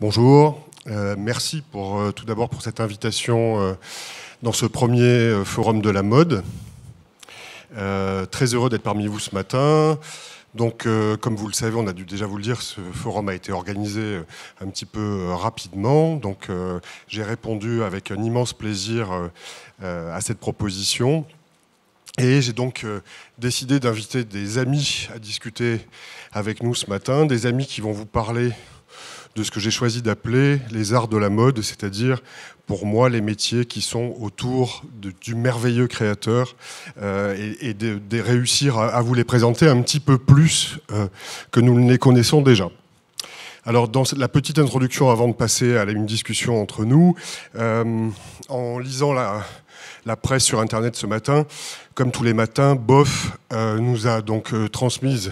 Bonjour, merci tout d'abord pour cette invitation dans ce premier forum de la mode. Très heureux d'être parmi vous ce matin. Donc, comme vous le savez, on a dû déjà vous le dire, ce forum a été organisé un petit peu rapidement. Donc, j'ai répondu avec un immense plaisir à cette proposition. Et j'ai donc décidé d'inviter des amis à discuter avec nous ce matin, des amis qui vont vous parler de ce que j'ai choisi d'appeler les arts de la mode, c'est-à-dire pour moi les métiers qui sont autour du merveilleux créateur et de réussir à vous les présenter un petit peu plus que nous ne les connaissons déjà. Alors dans la petite introduction avant de passer à une discussion entre nous, en lisant la presse sur Internet ce matin, comme tous les matins, BOF nous a donc transmis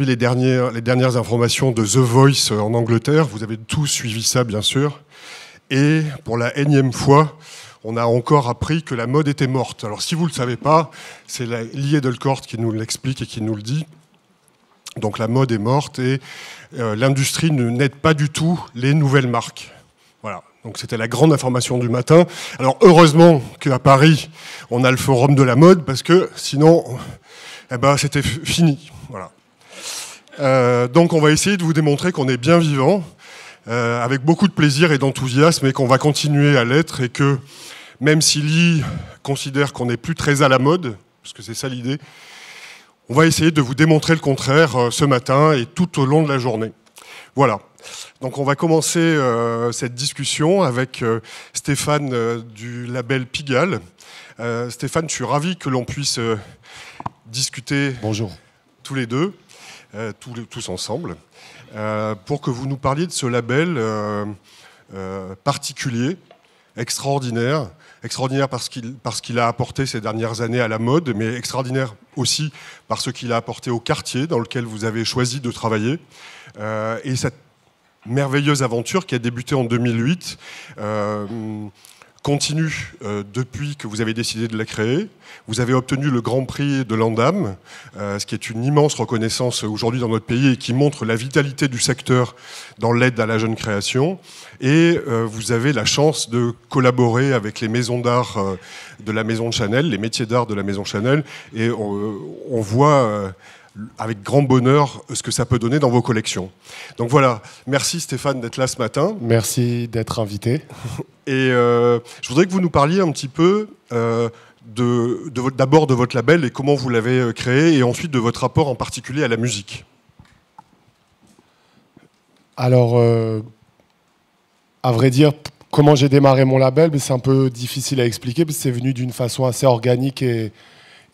les dernières informations de The Voice en Angleterre. Vous avez tous suivi ça, bien sûr. Et pour la énième fois, on a encore appris que la mode était morte. Alors, si vous ne le savez pas, c'est Lee Edelkoort qui nous l'explique et qui nous le dit. Donc, la mode est morte et l'industrie n'aide pas du tout les nouvelles marques. Voilà. Donc, c'était la grande information du matin. Alors, heureusement qu'à Paris, on a le forum de la mode parce que sinon, c'était fini. Voilà. Donc on va essayer de vous démontrer qu'on est bien vivant, avec beaucoup de plaisir et d'enthousiasme, et qu'on va continuer à l'être, et que même si Lee considère qu'on n'est plus très à la mode, parce que c'est ça l'idée, on va essayer de vous démontrer le contraire ce matin et tout au long de la journée. Voilà. Donc on va commencer cette discussion avec Stéphane du label Pigalle. Stéphane, je suis ravi que l'on puisse discuter. Bonjour. Tous les deux. Tous ensemble, pour que vous nous parliez de ce label particulier, extraordinaire parce qu'il a apporté ces dernières années à la mode, mais extraordinaire aussi par ce qu'il a apporté au quartier dans lequel vous avez choisi de travailler, et cette merveilleuse aventure qui a débuté en 2008 continue depuis que vous avez décidé de la créer. Vous avez obtenu le Grand Prix de l'Andam, ce qui est une immense reconnaissance aujourd'hui dans notre pays et qui montre la vitalité du secteur dans l'aide à la jeune création. Et vous avez la chance de collaborer avec les maisons d'art de la Maison de Chanel, les métiers d'art de la Maison Chanel, et on voit avec grand bonheur ce que ça peut donner dans vos collections. Donc voilà, merci Stéphane d'être là ce matin. Merci d'être invité. Et je voudrais que vous nous parliez un petit peu d'abord de votre label et comment vous l'avez créé, et ensuite de votre rapport en particulier à la musique. Alors, à vrai dire, comment j'ai démarré mon label, c'est un peu difficile à expliquer parce que c'est venu d'une façon assez organique et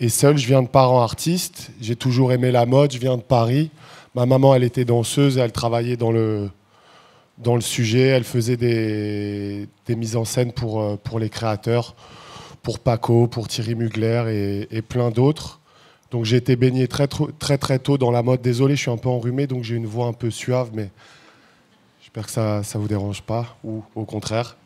seule. Je viens de parents artistes, j'ai toujours aimé la mode, je viens de Paris. Ma maman, elle était danseuse, elle travaillait dans le sujet, elle faisait des mises en scène pour les créateurs, pour Paco, pour Thierry Mugler et plein d'autres. Donc j'ai été baigné très tôt dans la mode. Désolé, je suis un peu enrhumé, donc j'ai une voix un peu suave, mais j'espère que ça ne vous dérange pas, ou au contraire.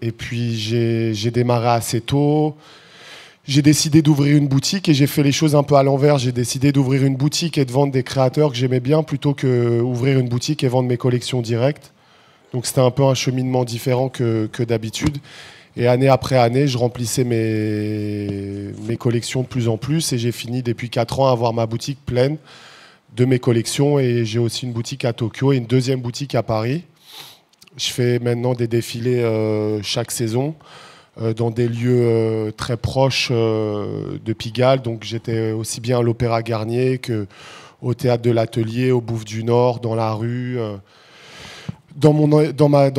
Et puis j'ai démarré assez tôt. J'ai décidé d'ouvrir une boutique et j'ai fait les choses un peu à l'envers. J'ai décidé d'ouvrir une boutique et de vendre des créateurs que j'aimais bien plutôt qu'ouvrir une boutique et vendre mes collections directes. Donc c'était un peu un cheminement différent que d'habitude. Et année après année, je remplissais mes collections de plus en plus et j'ai fini depuis 4 ans à avoir ma boutique pleine de mes collections. Et j'ai aussi une boutique à Tokyo et une deuxième boutique à Paris. Je fais maintenant des défilés chaque saison dans des lieux très proches de Pigalle. Donc j'étais aussi bien à l'Opéra Garnier qu'au Théâtre de l'Atelier, au Bouffe du Nord, dans la rue, dans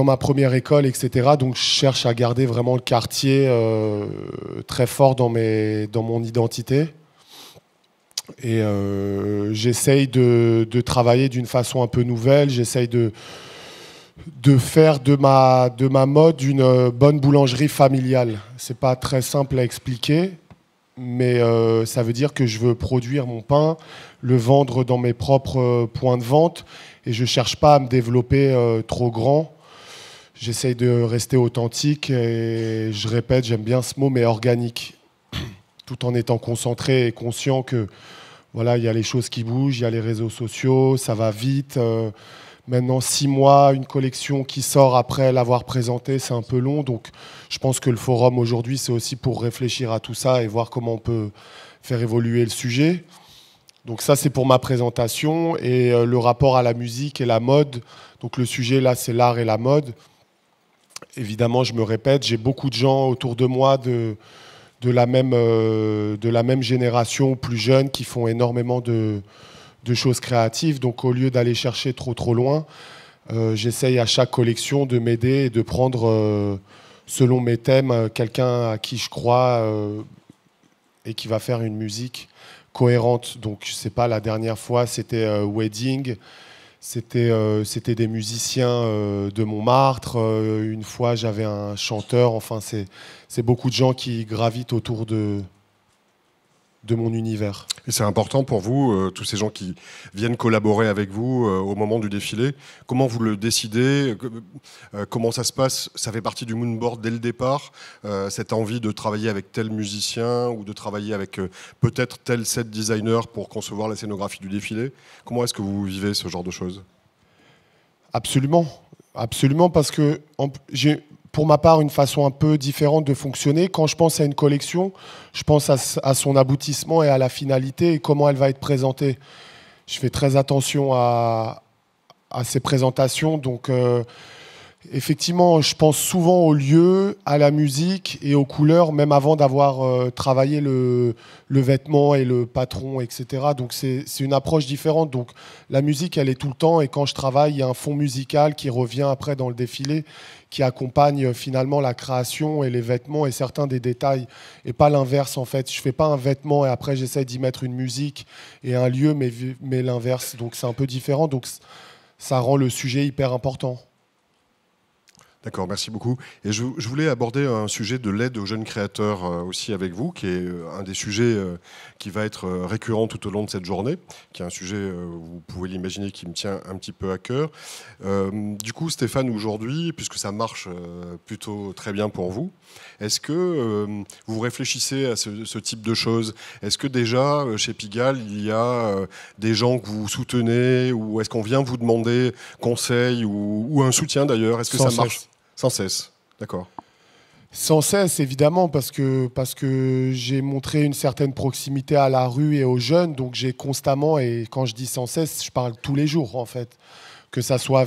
ma première école, etc. Donc je cherche à garder vraiment le quartier très fort dans mon identité. Et j'essaye de travailler d'une façon un peu nouvelle. J'essaye de faire de ma mode une bonne boulangerie familiale. C'est pas très simple à expliquer, mais ça veut dire que je veux produire mon pain, le vendre dans mes propres points de vente, et je cherche pas à me développer trop grand. J'essaye de rester authentique, et je répète, j'aime bien ce mot, mais organique, tout en étant concentré et conscient que voilà, il y a les choses qui bougent, il y a les réseaux sociaux, ça va vite. Maintenant, 6 mois, une collection qui sort après l'avoir présentée, c'est un peu long. Donc, je pense que le forum aujourd'hui, c'est aussi pour réfléchir à tout ça et voir comment on peut faire évoluer le sujet. Donc ça, c'est pour ma présentation. Et le rapport à la musique et la mode. Donc le sujet, là, c'est l'art et la mode. Évidemment, je me répète, j'ai beaucoup de gens autour de moi de la même génération, plus jeunes, qui font énormément de choses créatives. Donc au lieu d'aller chercher trop loin, j'essaye à chaque collection de m'aider et de prendre, selon mes thèmes, quelqu'un à qui je crois et qui va faire une musique cohérente. Donc je sais pas, la dernière fois c'était Wedding, c'était des musiciens de Montmartre. Une fois j'avais un chanteur. Enfin c'est beaucoup de gens qui gravitent autour de mon univers. Et c'est important pour vous, tous ces gens qui viennent collaborer avec vous au moment du défilé. Comment vous le décidez? Comment ça se passe? Ça fait partie du moonboard dès le départ, cette envie de travailler avec tel musicien ou de travailler avec peut-être tel set designer pour concevoir la scénographie du défilé. Comment est-ce que vous vivez ce genre de choses? Absolument. Absolument, parce que j'ai, pour ma part, une façon un peu différente de fonctionner. Quand je pense à une collection, je pense à son aboutissement et à la finalité et comment elle va être présentée. Je fais très attention à ces présentations. Donc, effectivement, je pense souvent au lieu, à la musique et aux couleurs, même avant d'avoir travaillé le vêtement et le patron, etc. Donc, c'est une approche différente. Donc, la musique, elle est tout le temps. Et quand je travaille, il y a un fond musical qui revient après dans le défilé, qui accompagne finalement la création et les vêtements et certains des détails. Et pas l'inverse, en fait. Je ne fais pas un vêtement et après, j'essaie d'y mettre une musique et un lieu, mais l'inverse. Donc, c'est un peu différent. Donc, ça rend le sujet hyper important. D'accord, merci beaucoup. Et je voulais aborder un sujet de l'aide aux jeunes créateurs aussi avec vous, qui est un des sujets qui va être récurrent tout au long de cette journée, qui est un sujet, vous pouvez l'imaginer, qui me tient un petit peu à cœur. Du coup, Stéphane, aujourd'hui, puisque ça marche plutôt très bien pour vous, est-ce que vous réfléchissez à ce type de choses? Est-ce que déjà, chez Pigalle, il y a des gens que vous soutenez, ou est-ce qu'on vient vous demander conseil ou un soutien d'ailleurs? Est-ce que ça marche? Sans cesse, d'accord. Sans cesse, évidemment, parce que j'ai montré une certaine proximité à la rue et aux jeunes, donc j'ai constamment, et quand je dis sans cesse, je parle tous les jours en fait, que ça soit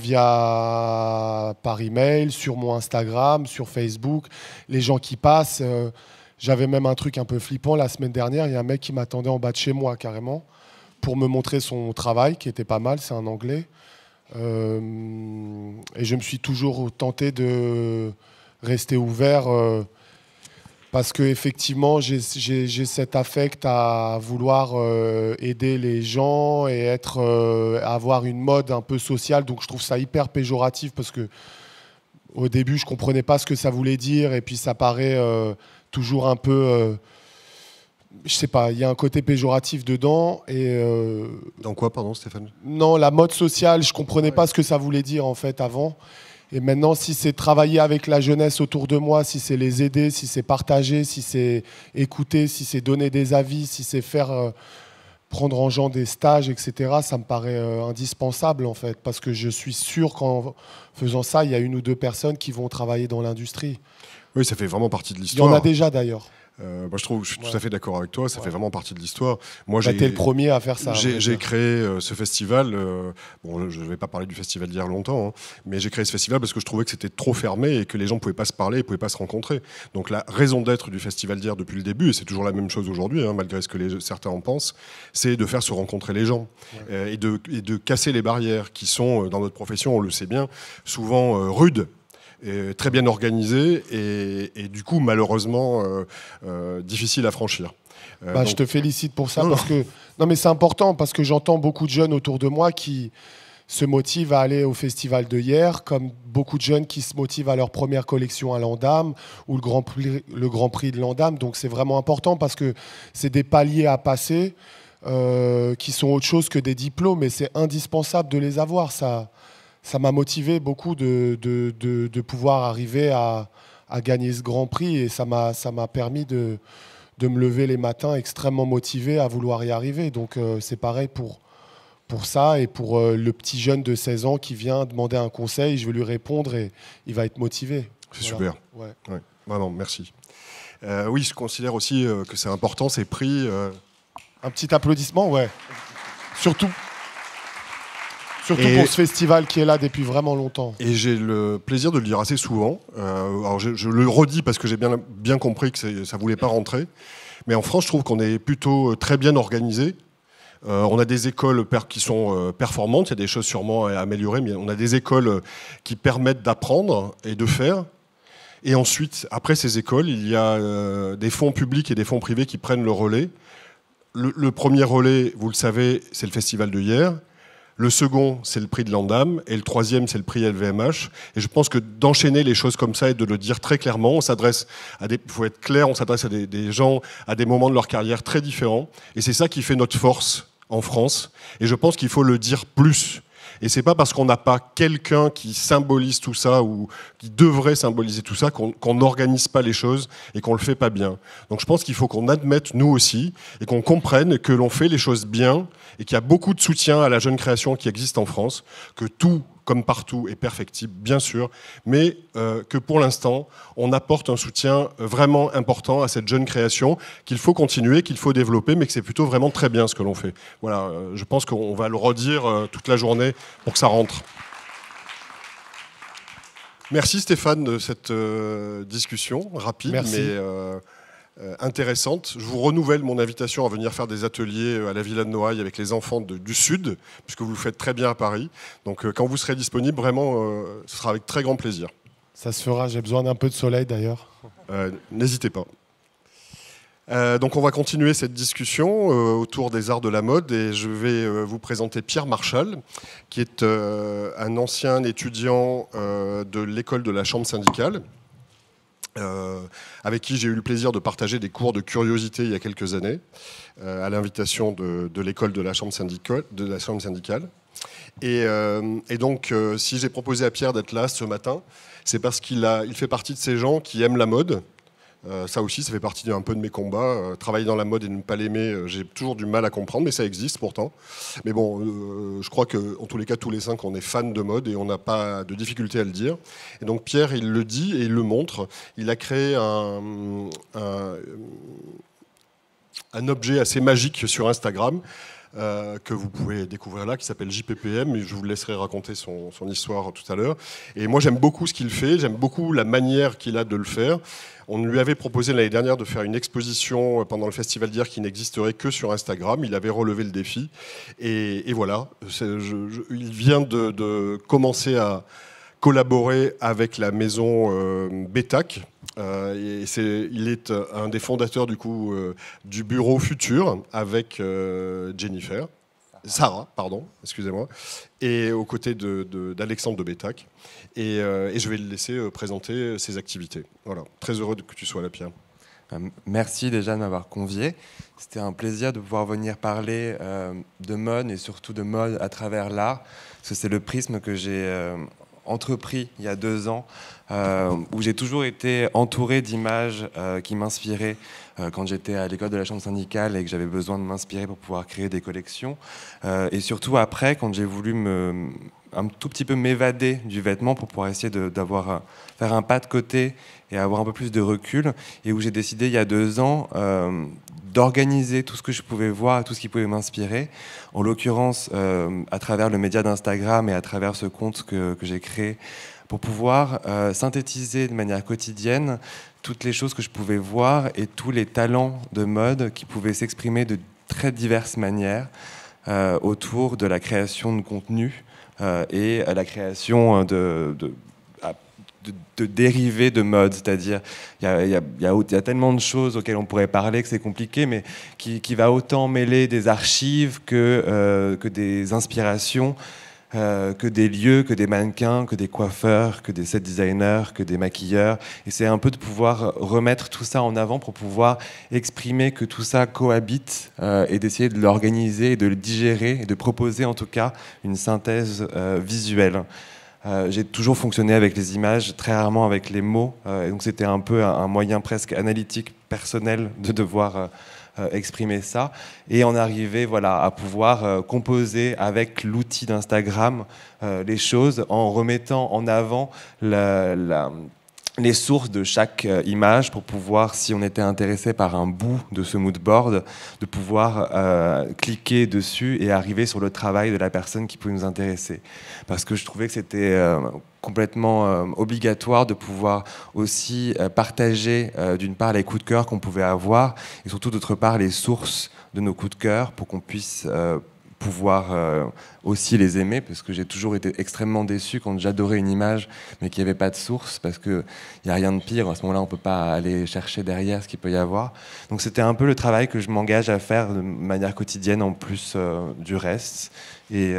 par email, sur mon Instagram, sur Facebook, les gens qui passent. J'avais même un truc un peu flippant la semaine dernière, il y a un mec qui m'attendait en bas de chez moi carrément, pour me montrer son travail, qui était pas mal, c'est un Anglais. Et je me suis toujours tenté de rester ouvert parce que effectivement j'ai cet affect à vouloir aider les gens et avoir une mode un peu sociale. Donc je trouve ça hyper péjoratif parce que au début je comprenais pas ce que ça voulait dire et puis ça paraît toujours un peu je sais pas, il y a un côté péjoratif dedans. Dans quoi, pardon, Stéphane? Non, la mode sociale, je comprenais pas ce que ça voulait dire en fait avant. Et maintenant, si c'est travailler avec la jeunesse autour de moi, si c'est les aider, si c'est partager, si c'est écouter, si c'est donner des avis, si c'est faire prendre en gens des stages, etc., ça me paraît indispensable en fait. Parce que je suis sûr qu'en faisant ça, il y a une ou deux personnes qui vont travailler dans l'industrie. Oui, ça fait vraiment partie de Il y l'histoire. en a déjà d'ailleurs. Moi, je suis tout à fait d'accord avec toi, ça fait vraiment partie de l'histoire. Moi, j'étais le premier à faire ça. J'ai créé ce festival, bon, je ne vais pas parler du festival d'hier longtemps, hein, mais j'ai créé ce festival parce que je trouvais que c'était trop fermé et que les gens ne pouvaient pas se parler, ne pouvaient pas se rencontrer. Donc la raison d'être du festival d'hier depuis le début, et c'est toujours la même chose aujourd'hui, hein, malgré ce que certains en pensent, c'est de faire se rencontrer les gens et de casser les barrières qui sont, dans notre profession, on le sait bien, souvent rudes. Très bien organisé et du coup malheureusement difficile à franchir. Donc... Je te félicite pour ça parce que non mais c'est important parce que j'entends beaucoup de jeunes autour de moi qui se motivent à aller au festival de hier, comme beaucoup de jeunes qui se motivent à leur première collection à l'Andam ou le Grand Prix de l'Andam. Donc c'est vraiment important parce que c'est des paliers à passer qui sont autre chose que des diplômes et c'est indispensable de les avoir. Ça m'a motivé beaucoup de pouvoir arriver à gagner ce Grand Prix et ça m'a permis de de me lever les matins extrêmement motivé à vouloir y arriver. Donc c'est pareil pour ça et pour le petit jeune de 16 ans qui vient demander un conseil, je vais lui répondre et il va être motivé. C'est voilà. super. Ouais. Ouais. Vraiment, merci. Oui, je considère aussi que c'est important, ces prix. Un petit applaudissement, ouais. Surtout pour ce festival qui est là depuis vraiment longtemps. Et j'ai le plaisir de le dire assez souvent. Alors je le redis parce que j'ai bien compris que ça ne voulait pas rentrer. Mais en France, je trouve qu'on est plutôt très bien organisé. On a des écoles qui sont performantes, il y a des choses sûrement à améliorer, mais on a des écoles qui permettent d'apprendre et de faire. Et ensuite, après ces écoles, il y a des fonds publics et des fonds privés qui prennent le relais. Le premier relais, vous le savez, c'est le festival de hier. Le second, c'est le prix de l'Andam. Et le troisième, c'est le prix LVMH. Et je pense que d'enchaîner les choses comme ça et de le dire très clairement, on s'adresse à des... Il faut être clair, on s'adresse à des gens à des moments de leur carrière très différents. Et c'est ça qui fait notre force en France. Et je pense qu'il faut le dire plus. Et c'est pas parce qu'on n'a pas quelqu'un qui symbolise tout ça ou qui devrait symboliser tout ça qu'on n'organise pas les choses et qu'on le fait pas bien. Donc je pense qu'il faut qu'on admette nous aussi et qu'on comprenne que l'on fait les choses bien et qu'il y a beaucoup de soutien à la jeune création qui existe en France, que tout, comme partout, est perfectible, bien sûr, mais que pour l'instant, on apporte un soutien vraiment important à cette jeune création, qu'il faut continuer, qu'il faut développer, mais que c'est plutôt vraiment très bien ce que l'on fait. Voilà, je pense qu'on va le redire toute la journée pour que ça rentre. Merci Stéphane de cette discussion rapide, Merci. mais intéressante. Je vous renouvelle mon invitation à venir faire des ateliers à la Villa de Noailles avec les enfants du Sud, puisque vous le faites très bien à Paris. Donc quand vous serez disponible, vraiment, ce sera avec très grand plaisir. Ça se fera, j'ai besoin d'un peu de soleil d'ailleurs. N'hésitez pas. Donc on va continuer cette discussion autour des arts de la mode et je vais vous présenter Pierre Marchal, qui est un ancien étudiant de l'école de la Chambre syndicale, avec qui j'ai eu le plaisir de partager des cours de curiosité il y a quelques années, à l'invitation de l'école de la Chambre syndicale. Et donc, si j'ai proposé à Pierre d'être là ce matin, c'est parce qu'il fait partie de ces gens qui aiment la mode. Ça aussi, ça fait partie un peu de mes combats. Travailler dans la mode et ne pas l'aimer, j'ai toujours du mal à comprendre, mais ça existe pourtant. Mais bon, je crois qu'en tous les cas, tous les 5, on est fans de mode et on n'a pas de difficulté à le dire. Et donc Pierre, il le dit et il le montre. Il a créé un objet assez magique sur Instagram, que vous pouvez découvrir là, qui s'appelle JPPM, et je vous laisserai raconter son histoire tout à l'heure. Et moi, j'aime beaucoup ce qu'il fait, j'aime beaucoup la manière qu'il a de le faire. On lui avait proposé l'année dernière de faire une exposition pendant le festival d'hier qui n'existerait que sur Instagram. Il avait relevé le défi. Et voilà, il vient de commencer à collaborer avec la maison Betac. Il est un des fondateurs du bureau Futur avec Sarah, excusez-moi, et aux côtés d'Alexandre de Betac. Et je vais le laisser présenter ses activités. Voilà, très heureux que tu sois là, Pierre. Merci déjà de m'avoir convié. C'était un plaisir de pouvoir venir parler de mode et surtout de mode à travers l'art, parce que c'est le prisme que j'ai entrepris il y a 2 ans, où j'ai toujours été entouré d'images qui m'inspiraient quand j'étais à l'école de la Chambre syndicale et que j'avais besoin de m'inspirer pour pouvoir créer des collections. Et surtout après, quand j'ai voulu un tout petit peu m'évader du vêtement pour pouvoir essayer faire un pas de côté et avoir un peu plus de recul, et où j'ai décidé il y a 2 ans d'organiser tout ce que je pouvais voir, tout ce qui pouvait m'inspirer, en l'occurrence à travers le média d'Instagram et à travers ce compte que j'ai créé, pour pouvoir synthétiser de manière quotidienne toutes les choses que je pouvais voir et tous les talents de mode qui pouvaient s'exprimer de très diverses manières autour de la création de contenu et à la création de dérivés de mode, c'est-à-dire il y a tellement de choses auxquelles on pourrait parler que c'est compliqué, mais qui va autant mêler des archives que des inspirations, que des lieux, que des mannequins, que des coiffeurs, que des set designers, que des maquilleurs. Et c'est un peu de pouvoir remettre tout ça en avant pour pouvoir exprimer que tout ça cohabite et d'essayer de l'organiser et de le digérer et de proposer en tout cas une synthèse visuelle. J'ai toujours fonctionné avec les images, très rarement avec les mots. Et donc c'était un peu un moyen presque analytique, personnel, de devoir exprimer ça. Et en arriver voilà, à pouvoir composer avec l'outil d'Instagram les choses en remettant en avant les sources de chaque image pour pouvoir, si on était intéressé par un bout de ce mood board, de pouvoir cliquer dessus et arriver sur le travail de la personne qui pouvait nous intéresser. Parce que je trouvais que c'était complètement obligatoire de pouvoir aussi partager d'une part les coups de cœur qu'on pouvait avoir et surtout d'autre part les sources de nos coups de cœur pour qu'on puisse pouvoir aussi les aimer, parce que j'ai toujours été extrêmement déçu quand j'adorais une image mais qu'il n'y avait pas de source, parce qu'il n'y a rien de pire, à ce moment-là on ne peut pas aller chercher derrière ce qu'il peut y avoir. Donc c'était un peu le travail que je m'engage à faire de manière quotidienne en plus du reste, et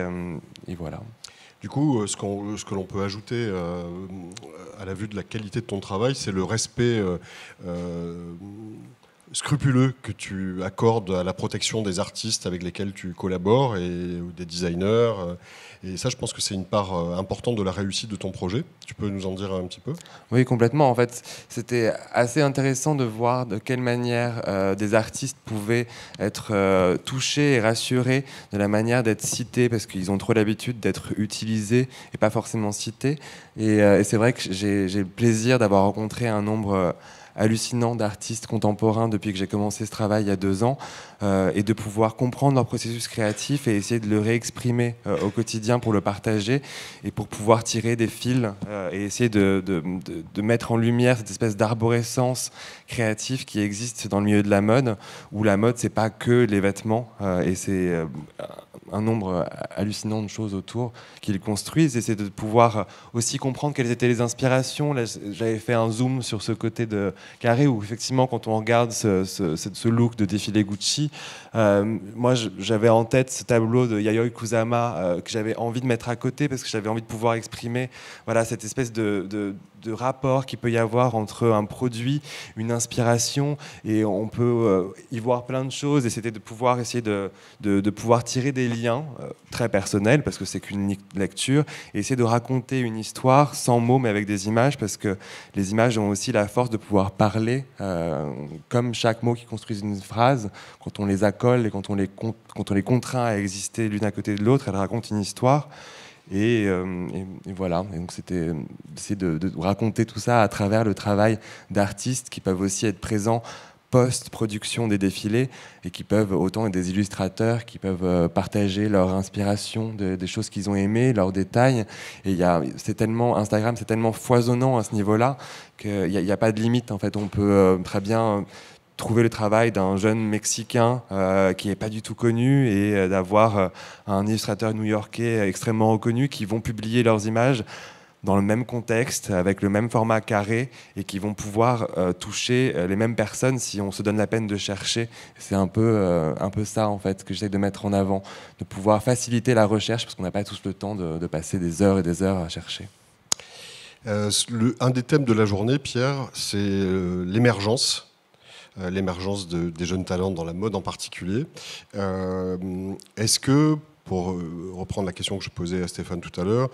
voilà. Du coup, ce que l'on peut ajouter à la vue de la qualité de ton travail, c'est le respect scrupuleux que tu accordes à la protection des artistes avec lesquels tu collabores ou des designers. Et ça, je pense que c'est une part importante de la réussite de ton projet. Tu peux nous en dire un petit peu ? Oui, complètement. En fait, c'était assez intéressant de voir de quelle manière des artistes pouvaient être touchés et rassurés de la manière d'être cités, parce qu'ils ont trop l'habitude d'être utilisés et pas forcément cités. Et c'est vrai que j'ai le plaisir d'avoir rencontré un nombre hallucinant d'artistes contemporains depuis que j'ai commencé ce travail il y a 2 ans, et de pouvoir comprendre leur processus créatif et essayer de le réexprimer au quotidien pour le partager et pour pouvoir tirer des fils et essayer de mettre en lumière cette espèce d'arborescence créative qui existe dans le milieu de la mode, où la mode c'est pas que les vêtements et c'est un nombre hallucinant de choses autour qu'ils construisent, et c'est de pouvoir aussi comprendre quelles étaient les inspirations. Là, j'avais fait un zoom sur ce côté de Carré où effectivement quand on regarde ce look de défilé Gucci, moi j'avais en tête ce tableau de Yayoi Kusama que j'avais envie de mettre à côté, parce que j'avais envie de pouvoir exprimer voilà, cette espèce de rapport qu'il peut y avoir entre un produit, une inspiration, et on peut y voir plein de choses, et c'était de pouvoir essayer de pouvoir tirer des liens très personnels, parce que c'est qu'une lecture, et essayer de raconter une histoire sans mots mais avec des images, parce que les images ont aussi la force de pouvoir parler, comme chaque mot qui construit une phrase. Quand on les accole et quand on les contraint à exister l'une à côté de l'autre, elles racontent une histoire. Et voilà, et donc c'était d'essayer de raconter tout ça à travers le travail d'artistes qui peuvent aussi être présents post-production des défilés, et qui peuvent autant être des illustrateurs qui peuvent partager leur inspiration des choses qu'ils ont aimées, leurs détails. Et Instagram, c'est tellement foisonnant à ce niveau-là qu'il n'y a pas de limite. En fait, on peut très bien trouver le travail d'un jeune Mexicain qui n'est pas du tout connu, et d'avoir un illustrateur new-yorkais extrêmement reconnu qui vont publier leurs images dans le même contexte, avec le même format carré, et qui vont pouvoir toucher les mêmes personnes si on se donne la peine de chercher. C'est un peu ça en fait que j'essaie de mettre en avant, de pouvoir faciliter la recherche, parce qu'on n'a pas tous le temps de passer des heures et des heures à chercher. Un des thèmes de la journée, Pierre, c'est l'émergence des jeunes talents dans la mode en particulier. Est-ce que, pour reprendre la question que je posais à Stéphane tout à l'heure,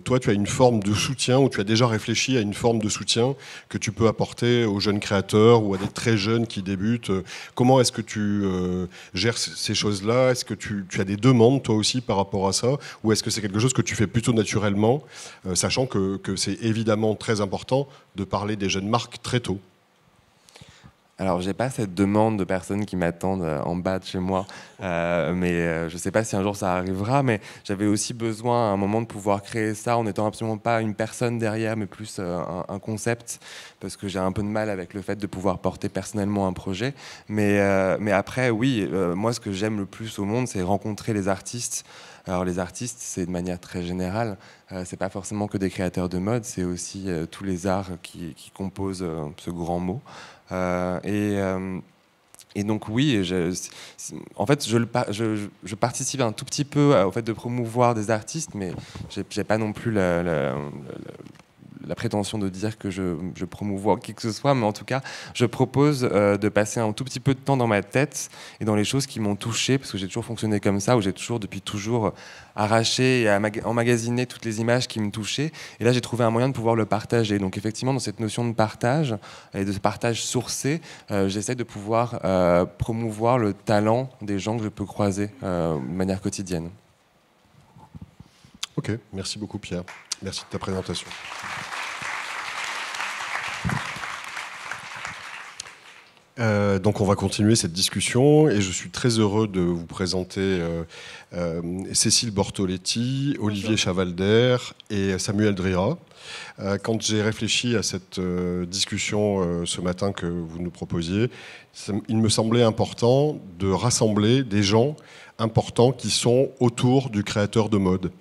toi tu as une forme de soutien, ou tu as déjà réfléchi à une forme de soutien que tu peux apporter aux jeunes créateurs ou à des très jeunes qui débutent? Comment est-ce que tu gères ces choses-là? Est-ce que tu as des demandes toi aussi par rapport à ça, ou est-ce que c'est quelque chose que tu fais plutôt naturellement, sachant que c'est évidemment très important de parler des jeunes marques très tôt? Alors, j'ai pas cette demande de personnes qui m'attendent en bas de chez moi, mais je sais pas si un jour ça arrivera, mais j'avais aussi besoin à un moment de pouvoir créer ça en n'étant absolument pas une personne derrière, mais plus un concept, parce que j'ai un peu de mal avec le fait de pouvoir porter personnellement un projet. Mais après, oui, moi, ce que j'aime le plus au monde, c'est rencontrer les artistes. Alors les artistes, c'est de manière très générale, c'est pas forcément que des créateurs de mode, c'est aussi tous les arts qui composent ce grand mot. Et donc oui, en fait, je participe un tout petit peu au fait de promouvoir des artistes, mais j'ai pas non plus la prétention de dire que je promouvois qui que ce soit, mais en tout cas, je propose de passer un tout petit peu de temps dans ma tête et dans les choses qui m'ont touché, parce que j'ai toujours fonctionné comme ça, où j'ai toujours, depuis toujours, arraché et emmagasiné toutes les images qui me touchaient. Et là, j'ai trouvé un moyen de pouvoir le partager. Donc effectivement, dans cette notion de partage et de partage sourcé, j'essaie de pouvoir promouvoir le talent des gens que je peux croiser de manière quotidienne. Ok, merci beaucoup Pierre. Merci de ta présentation. Donc on va continuer cette discussion et je suis très heureux de vous présenter Cécile Bortoletti, Olivier Chavalder et Samuel Drira. Quand j'ai réfléchi à cette discussion ce matin que vous nous proposiez, il me semblait important de rassembler des gens importants qui sont autour du créateur de mode.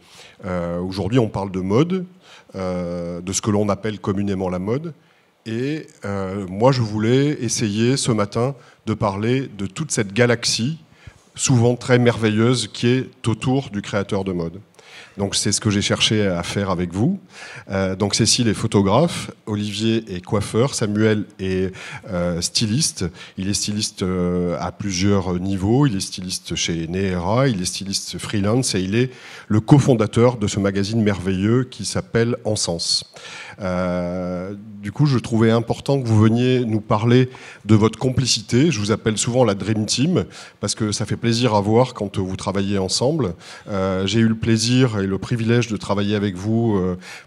Aujourd'hui on parle de mode, de ce que l'on appelle communément la mode. Et moi, je voulais essayer ce matin de parler de toute cette galaxie, souvent très merveilleuse, qui est autour du créateur de mode. Donc c'est ce que j'ai cherché à faire avec vous. Donc Cécile est photographe, Olivier est coiffeur, Samuel est styliste. Il est styliste à plusieurs niveaux. Il est styliste chez Neera, il est styliste freelance et il est le cofondateur de ce magazine merveilleux qui s'appelle En Sens. Du coup, je trouvais important que vous veniez nous parler de votre complicité. Je vous appelle souvent la Dream Team parce que ça fait plaisir à voir quand vous travaillez ensemble. J'ai eu le plaisir et le privilège de travailler avec vous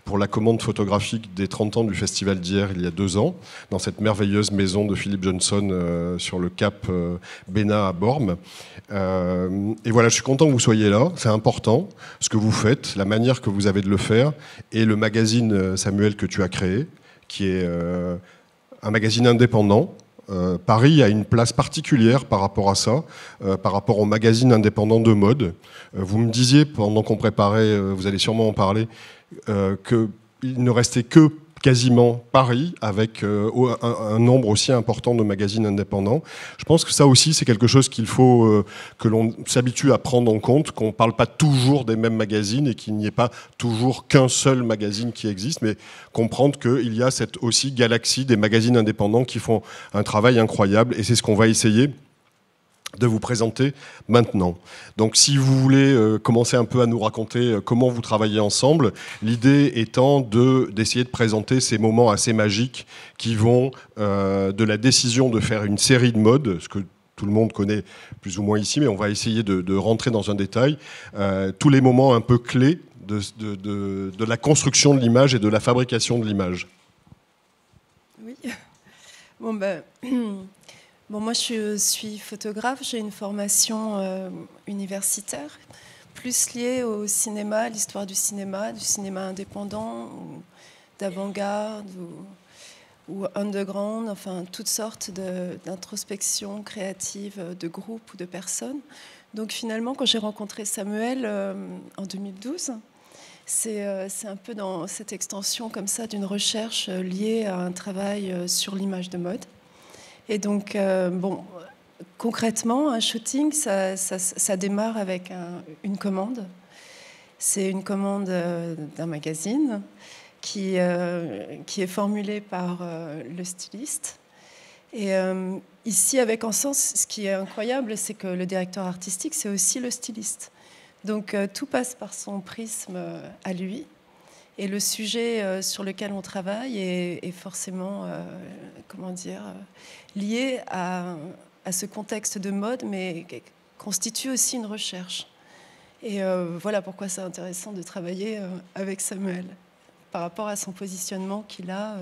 pour la commande photographique des 30 ans du Festival d'hier, il y a 2 ans, dans cette merveilleuse maison de Philip Johnson sur le cap Béna à Bormes. Et voilà, je suis content que vous soyez là. C'est important, ce que vous faites, la manière que vous avez de le faire, et le magazine, Samuel, que tu as créé, qui est un magazine indépendant. Paris a une place particulière par rapport à ça, par rapport aux magazines indépendants de mode. Vous me disiez, pendant qu'on préparait, vous allez sûrement en parler, qu'il ne restait que quasiment Paris, avec un nombre aussi important de magazines indépendants. Je pense que ça aussi, c'est quelque chose qu'il faut que l'on s'habitue à prendre en compte, qu'on ne parle pas toujours des mêmes magazines et qu'il n'y ait pas toujours qu'un seul magazine qui existe, mais comprendre qu'il y a cette aussi galaxie des magazines indépendants qui font un travail incroyable, et c'est ce qu'on va essayer de vous présenter maintenant. Donc si vous voulez commencer un peu à nous raconter comment vous travaillez ensemble, l'idée étant d'essayer de présenter ces moments assez magiques qui vont de la décision de faire une série de mode, ce que tout le monde connaît plus ou moins ici, mais on va essayer de rentrer dans un détail, tous les moments un peu clés de la construction de l'image et de la fabrication de l'image. Oui. Bon, ben... Bon, moi, je suis photographe, j'ai une formation universitaire, plus liée au cinéma, à l'histoire du cinéma indépendant, ou d'avant-garde, ou underground, enfin, toutes sortes d'introspections créatives de groupes ou de personnes. Donc finalement, quand j'ai rencontré Samuel en 2012, c'est un peu dans cette extension comme ça d'une recherche liée à un travail sur l'image de mode. Et donc, bon, concrètement, un shooting, ça démarre avec une commande. C'est une commande d'un magazine qui est formulée par le styliste. Et ici, avec En Sens, ce qui est incroyable, c'est que le directeur artistique, c'est aussi le styliste. Donc, tout passe par son prisme à lui. Et le sujet sur lequel on travaille est forcément, comment dire, lié à ce contexte de mode, mais constitue aussi une recherche. Et voilà pourquoi c'est intéressant de travailler avec Samuel, par rapport à son positionnement qu'il a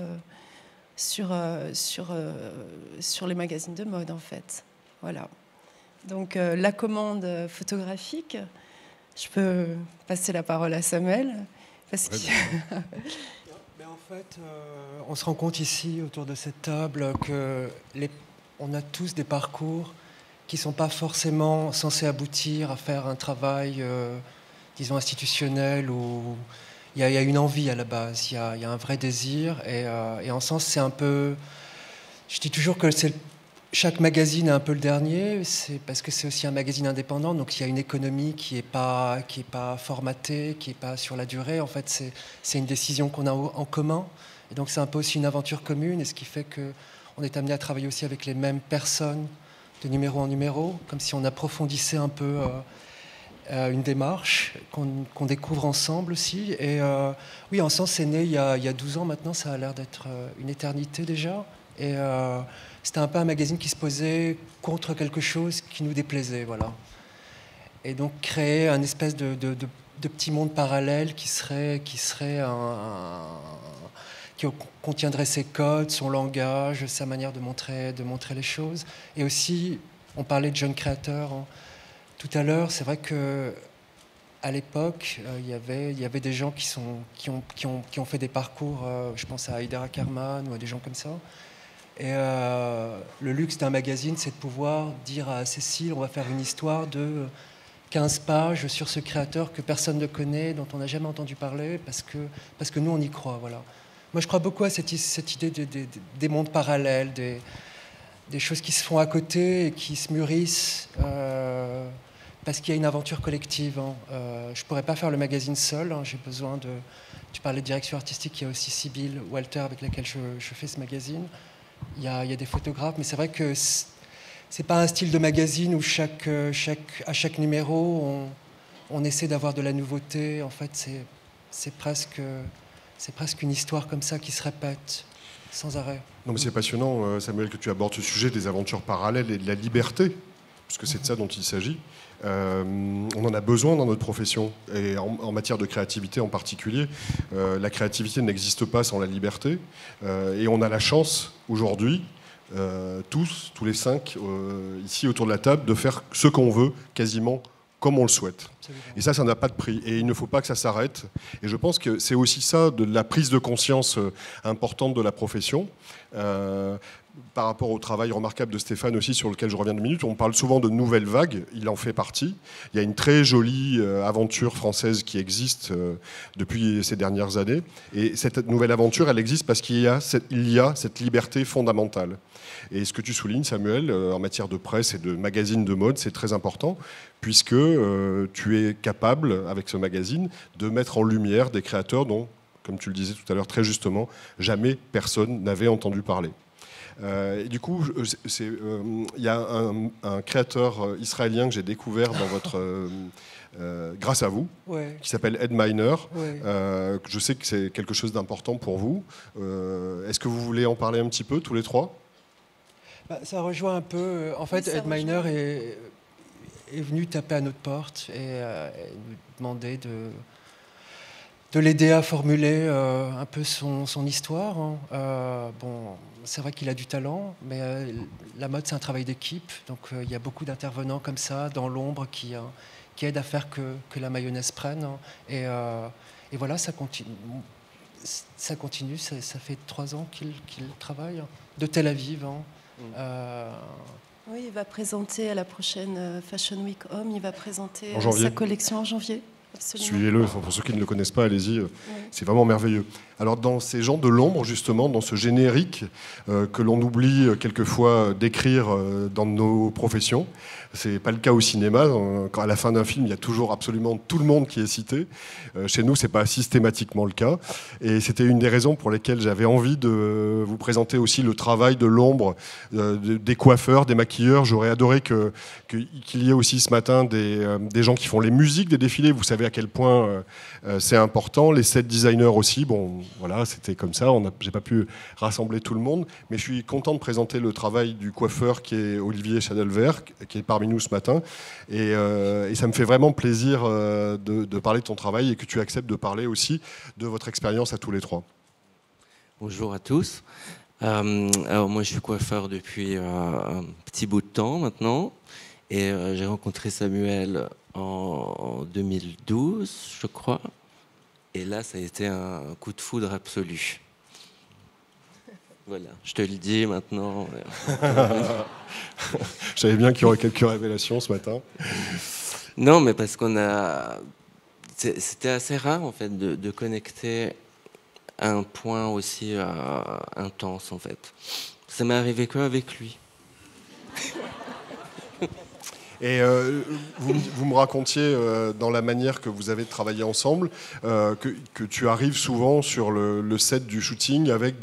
sur les magazines de mode, en fait. Voilà. Donc, la commande photographique, je peux passer la parole à Samuel. Parce que... Mais en fait, on se rend compte ici, autour de cette table, qu'on a tous des parcours qui ne sont pas forcément censés aboutir à faire un travail, disons, institutionnel, où il y a une envie à la base, il y a un vrai désir. Et En Sens, c'est un peu... Je dis toujours que c'est... chaque magazine est un peu le dernier, c'est parce que c'est aussi un magazine indépendant, donc il y a une économie qui n'est pas formatée, qui n'est pas sur la durée. En fait, c'est une décision qu'on a en commun. Et donc c'est un peu aussi une aventure commune, et ce qui fait qu'on est amené à travailler aussi avec les mêmes personnes de numéro en numéro, comme si on approfondissait un peu une démarche qu'on découvre ensemble aussi. Et oui, En Sens est né il y a 12 ans maintenant, ça a l'air d'être une éternité déjà. Et c'était un peu un magazine qui se posait contre quelque chose qui nous déplaisait, voilà. Et donc créer un espèce de petit monde parallèle qui contiendrait ses codes, son langage, sa manière de montrer les choses. Et aussi, on parlait de jeunes créateurs tout à l'heure. C'est vrai que à l'époque, il y avait des gens qui ont fait des parcours. Je pense à Haïdar Ackerman ou à des gens comme ça. Et le luxe d'un magazine, c'est de pouvoir dire à Cécile, on va faire une histoire de 15 pages sur ce créateur que personne ne connaît, dont on n'a jamais entendu parler, parce que nous, on y croit. Voilà. Moi, je crois beaucoup à cette idée des mondes parallèles, des choses qui se font à côté et qui se mûrissent, parce qu'il y a une aventure collective. Je ne pourrais pas faire le magazine seul. J'ai besoin de... Tu parlais de direction artistique, il y a aussi Sybille Walter, avec laquelle je fais ce magazine. Il y a des photographes, mais c'est vrai que c'est pas un style de magazine où à chaque numéro on essaie d'avoir de la nouveauté. En fait, c'est presque une histoire comme ça qui se répète sans arrêt. Non, mais c'est passionnant, Samuel, que tu abordes ce sujet des aventures parallèles et de la liberté, puisque c'est de ça dont il s'agit. On en a besoin dans notre profession, et en matière de créativité en particulier. La créativité n'existe pas sans la liberté, et on a la chance aujourd'hui, tous les 5 ici autour de la table, de faire ce qu'on veut quasiment comme on le souhaite. Absolument. Et ça n'a pas de prix, et il ne faut pas que ça s'arrête. Et je pense que c'est aussi ça, de la prise de conscience importante de la profession. Par rapport au travail remarquable de Stéphane aussi, sur lequel je reviens 2 minutes, on parle souvent de nouvelles vagues, il en fait partie. Il y a une très jolie aventure française qui existe depuis ces dernières années. Et cette nouvelle aventure, elle existe parce qu'il y a cette liberté fondamentale. Et ce que tu soulignes, Samuel, en matière de presse et de magazine de mode, c'est très important, puisque tu es capable, avec ce magazine, de mettre en lumière des créateurs dont, comme tu le disais tout à l'heure très justement, jamais personne n'avait entendu parler. Et du coup, il y a un créateur israélien que j'ai découvert dans votre, grâce à vous, ouais, qui s'appelle Ed Miner. Ouais. Je sais que c'est quelque chose d'important pour vous. Est-ce que vous voulez en parler un petit peu, tous les 3 ? Ça rejoint un peu. En fait, Ed Miner est venu taper à notre porte et nous demander de l'aider à formuler un peu son histoire. Bon, c'est vrai qu'il a du talent, mais la mode, c'est un travail d'équipe. Donc, il y a beaucoup d'intervenants comme ça, dans l'ombre, qui aident à faire que la mayonnaise prenne. Et voilà, ça continue. Ça continue. Ça fait 3 ans qu'il travaille, de Tel Aviv. Oui, il va présenter à la prochaine Fashion Week Homme, il va présenter sa collection en janvier. Absolument. Suivez-le, pour ceux qui ne le connaissent pas, allez-y, oui. C'est vraiment merveilleux. Alors dans ces gens de l'ombre, justement, dans ce générique que l'on oublie quelquefois d'écrire dans nos professions, c'est pas le cas au cinéma. Quand à la fin d'un film, il y a toujours absolument tout le monde qui est cité. Chez nous, c'est pas systématiquement le cas. Et c'était une des raisons pour lesquelles j'avais envie de vous présenter aussi le travail de l'ombre des coiffeurs, des maquilleurs. J'aurais adoré qu'il y ait aussi ce matin des gens qui font les musiques des défilés. Vous savez à quel point c'est important. Les set designers aussi. Bon, voilà, c'était comme ça. J'ai pas pu rassembler tout le monde, mais je suis content de présenter le travail du coiffeur qui est Olivier Chadelvert, qui est parmi nous ce matin. Et ça me fait vraiment plaisir de parler de ton travail et que tu acceptes de parler aussi de votre expérience à tous les 3. Bonjour à tous. Alors moi, je suis coiffeur depuis un petit bout de temps maintenant. Et j'ai rencontré Samuel en 2012, je crois. Et là, ça a été un coup de foudre absolu. Voilà, je te le dis maintenant. Je savais bien qu'il y aurait quelques révélations ce matin. Non, mais parce c'était assez rare, en fait, de connecter à un point aussi intense, en fait. Ça m'est arrivé qu'avec lui. Et vous me racontiez dans la manière que vous avez travaillé ensemble que tu arrives souvent sur le set du shooting avec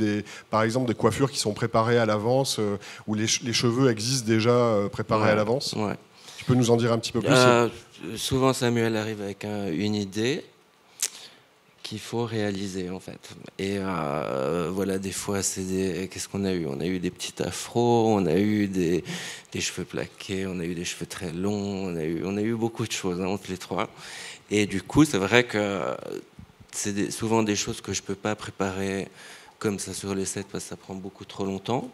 par exemple des coiffures qui sont préparées à l'avance où les cheveux existent déjà préparés à l'avance. Ouais. Tu peux nous en dire un petit peu plus Souvent Samuel arrive avec une idée qu'il faut réaliser en fait. Et voilà, des fois qu'est-ce qu'on a eu? On a eu des petits afros, on a eu des cheveux plaqués, on a eu des cheveux très longs, on a eu beaucoup de choses entre les trois. Et du coup, c'est vrai que c'est souvent des choses que je peux pas préparer comme ça sur les sets parce que ça prend beaucoup trop longtemps.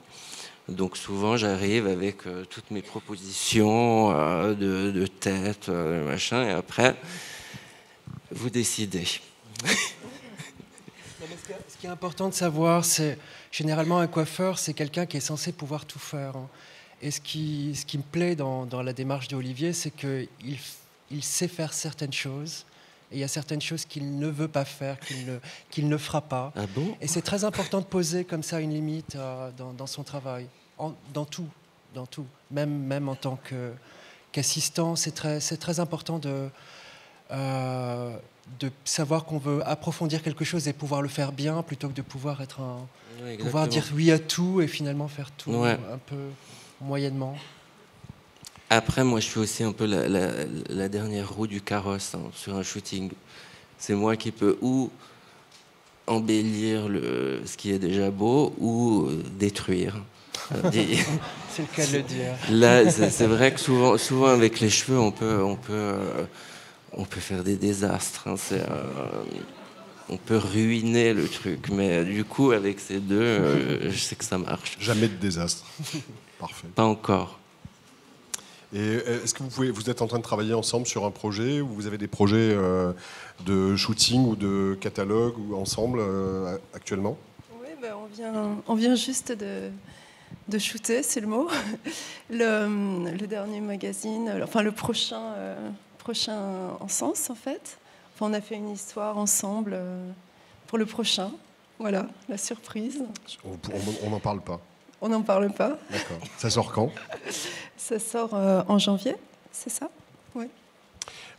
Donc souvent, j'arrive avec toutes mes propositions de tête, machin, et après, vous décidez. Ce qui est important de savoir, c'est généralement un coiffeur, c'est quelqu'un qui est censé pouvoir tout faire. Et ce qui me plaît dans la démarche d'Olivier, c'est qu'il sait faire certaines choses. Et il y a certaines choses qu'il ne veut pas faire, qu'il ne fera pas. Ah bon? Et c'est très important de poser comme ça une limite dans son travail, dans tout. Même en tant qu'assistant, c'est très important de savoir qu'on veut approfondir quelque chose et pouvoir le faire bien plutôt que de pouvoir pouvoir dire oui à tout et finalement faire tout un peu moyennement. Après, moi, je suis aussi un peu la dernière roue du carrosse sur un shooting. C'est moi qui peux ou embellir ce qui est déjà beau ou détruire. C'est le cas de le dire. Là, c'est vrai que souvent avec les cheveux, on peut faire des désastres. On peut ruiner le truc. Mais du coup, avec ces deux, je sais que ça marche. Jamais de désastre. Parfait. Pas encore. Et est-ce que vous êtes en train de travailler ensemble sur un projet, ou vous avez des projets de shooting ou de catalogue ou ensemble actuellement? Oui, on vient juste de shooter, c'est le mot. Le dernier magazine, enfin le prochain en sens en fait. Enfin, on a fait une histoire ensemble pour le prochain. Voilà, la surprise. On n'en parle pas. On n'en parle pas. D'accord. Ça sort quand? Ça sort en janvier, c'est ça? Oui.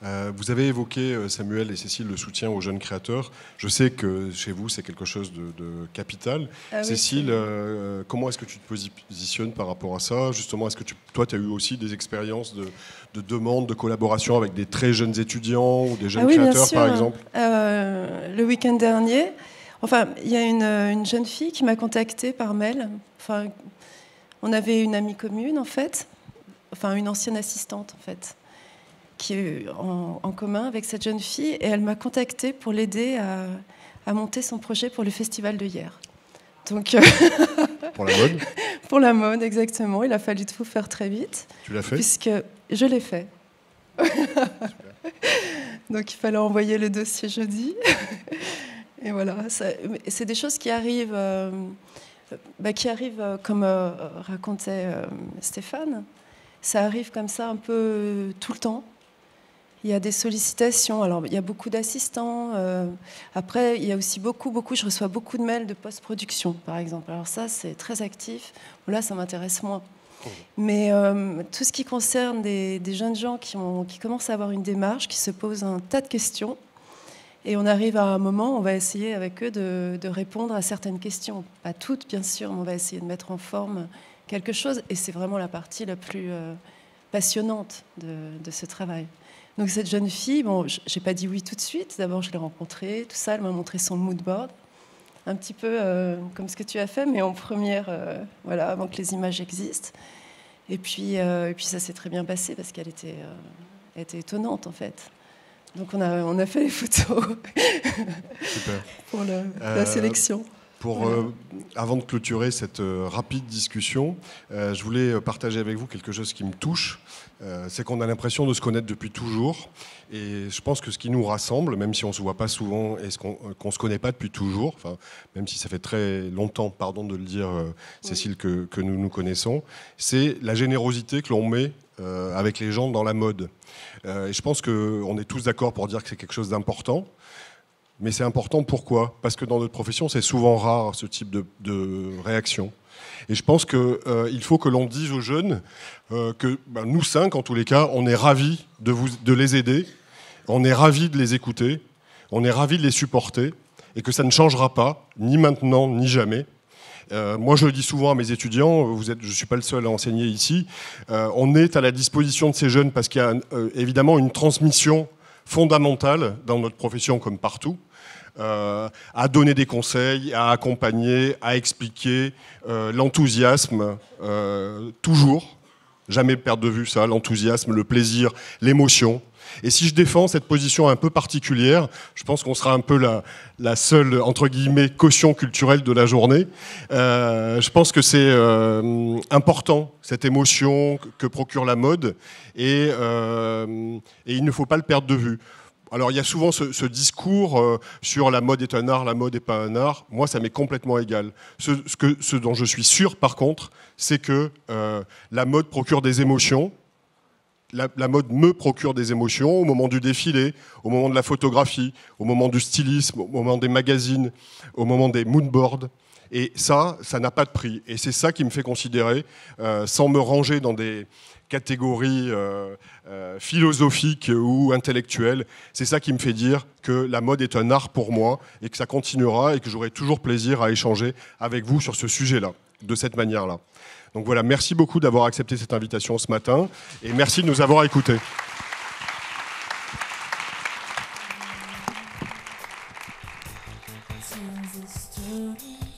Vous avez évoqué, Samuel et Cécile, le soutien aux jeunes créateurs. Je sais que chez vous, c'est quelque chose de capital. Ah, Cécile, oui, comment est-ce que tu te positionnes par rapport à ça? Justement, est-ce que toi, tu as eu aussi des expériences de demande, de collaboration avec des très jeunes étudiants ou des jeunes créateurs, par exemple? Le week-end dernier, il y a une jeune fille qui m'a contactée par mail. Enfin, on avait une amie commune, en fait. Enfin, une ancienne assistante, en fait, qui est en commun avec cette jeune fille, et elle m'a contactée pour l'aider à monter son projet pour le festival de hier. Donc, pour la mode? Pour la mode, exactement. Il a fallu tout faire très vite. Tu l'as fait? Puisque je l'ai fait. Donc il fallait envoyer le dossier jeudi. Et voilà, c'est des choses qui arrivent, comme racontait Stéphane. Ça arrive comme ça un peu tout le temps. Il y a des sollicitations. Alors, il y a beaucoup d'assistants. Après, il y a aussi je reçois beaucoup de mails de post-production, par exemple. Alors ça, c'est très actif. Là, ça m'intéresse moins. Mais tout ce qui concerne des jeunes gens qui commencent à avoir une démarche, qui se posent un tas de questions, et on arrive à un moment, on va essayer avec eux de répondre à certaines questions. Pas toutes, bien sûr, mais on va essayer de mettre en forme quelque chose. Et c'est vraiment la partie la plus passionnante de ce travail. Donc cette jeune fille, j'ai pas dit oui tout de suite. D'abord, je l'ai rencontrée, tout ça. Elle m'a montré son mood board, un petit peu comme ce que tu as fait, mais en première, avant que les images existent. Et puis ça s'est très bien passé parce qu'elle était étonnante en fait. Donc on a fait les photos. Super. Pour la sélection. Avant de clôturer cette rapide discussion, je voulais partager avec vous quelque chose qui me touche. C'est qu'on a l'impression de se connaître depuis toujours. Et je pense que ce qui nous rassemble, même si on ne se voit pas souvent et qu'on ne se connaît pas depuis toujours, même si ça fait très longtemps, pardon de le dire, Cécile, que nous nous connaissons, c'est la générosité que l'on met avec les gens dans la mode. Et je pense qu'on est tous d'accord pour dire que c'est quelque chose d'important. Mais c'est important, pourquoi? Parce que dans notre profession, c'est souvent rare ce type de réaction. Et je pense qu'il faut que l'on dise aux jeunes que nous 5, en tous les cas, on est ravis de les aider, on est ravis de les écouter, on est ravis de les supporter, et que ça ne changera pas, ni maintenant, ni jamais. Moi, je le dis souvent à mes étudiants, je ne suis pas le seul à enseigner ici, on est à la disposition de ces jeunes parce qu'il y a évidemment une transmission fondamentale dans notre profession comme partout, à donner des conseils, à accompagner, à expliquer, l'enthousiasme, toujours, jamais perdre de vue ça, l'enthousiasme, le plaisir, l'émotion. Et si je défends cette position un peu particulière, je pense qu'on sera un peu la seule, entre guillemets, caution culturelle de la journée. Je pense que c'est important, cette émotion que procure la mode, et il ne faut pas le perdre de vue. Alors il y a souvent ce discours sur la mode est un art, la mode n'est pas un art. Moi, ça m'est complètement égal. Ce dont je suis sûr, par contre, c'est que la mode procure des émotions. La mode me procure des émotions au moment du défilé, au moment de la photographie, au moment du stylisme, au moment des magazines, au moment des moodboards. Et ça n'a pas de prix. Et c'est ça qui me fait considérer, sans me ranger dans des catégories philosophiques ou intellectuelles, c'est ça qui me fait dire que la mode est un art pour moi et que ça continuera et que j'aurai toujours plaisir à échanger avec vous sur ce sujet-là, de cette manière-là. Donc voilà, merci beaucoup d'avoir accepté cette invitation ce matin et merci de nous avoir écoutés. Tells a story.